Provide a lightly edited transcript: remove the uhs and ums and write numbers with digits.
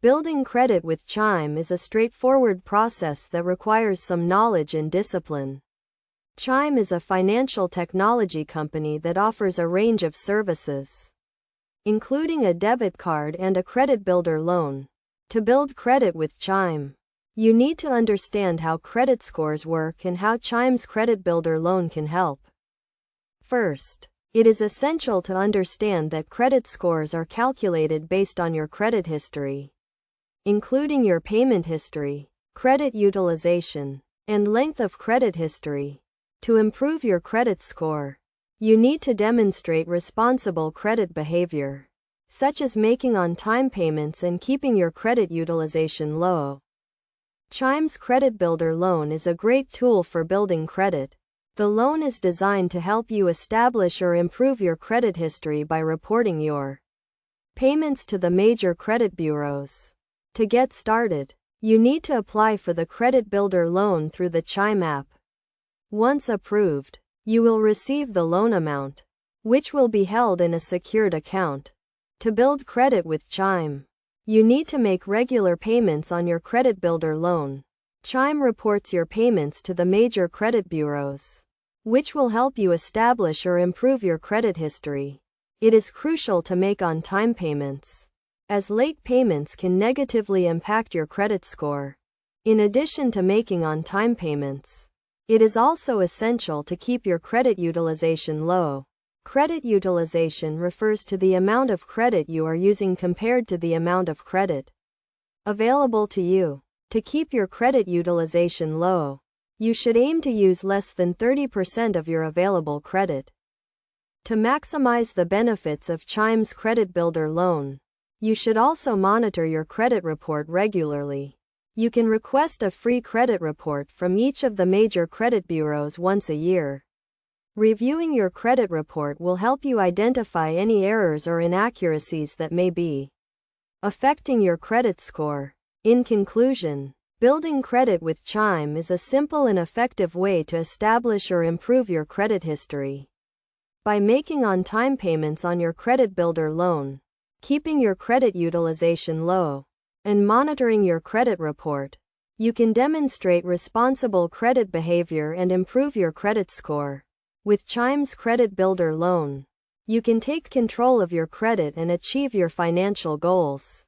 Building credit with Chime is a straightforward process that requires some knowledge and discipline. Chime is a financial technology company that offers a range of services, including a debit card and a credit builder loan. To build credit with Chime, you need to understand how credit scores work and how Chime's credit builder loan can help. First, it is essential to understand that credit scores are calculated based on your credit history, including your payment history, credit utilization, and length of credit history. To improve your credit score, you need to demonstrate responsible credit behavior, such as making on-time payments and keeping your credit utilization low. Chime's Credit Builder Loan is a great tool for building credit. The loan is designed to help you establish or improve your credit history by reporting your payments to the major credit bureaus. To get started, you need to apply for the Credit Builder Loan through the Chime app. Once approved, you will receive the loan amount, which will be held in a secured account. To build credit with Chime, you need to make regular payments on your credit builder loan. Chime reports your payments to the major credit bureaus, which will help you establish or improve your credit history. It is crucial to make on-time payments, as late payments can negatively impact your credit score. In addition to making on-time payments, it is also essential to keep your credit utilization low. Credit utilization refers to the amount of credit you are using compared to the amount of credit available to you. To keep your credit utilization low, you should aim to use less than 30% of your available credit. To maximize the benefits of Chime's Credit Builder Loan, you should also monitor your credit report regularly. You can request a free credit report from each of the major credit bureaus once a year. Reviewing your credit report will help you identify any errors or inaccuracies that may be affecting your credit score. In conclusion, building credit with Chime is a simple and effective way to establish or improve your credit history. By making on-time payments on your credit builder loan, keeping your credit utilization low, and monitoring your credit report, you can demonstrate responsible credit behavior and improve your credit score. With Chime's Credit Builder Loan, you can take control of your credit and achieve your financial goals.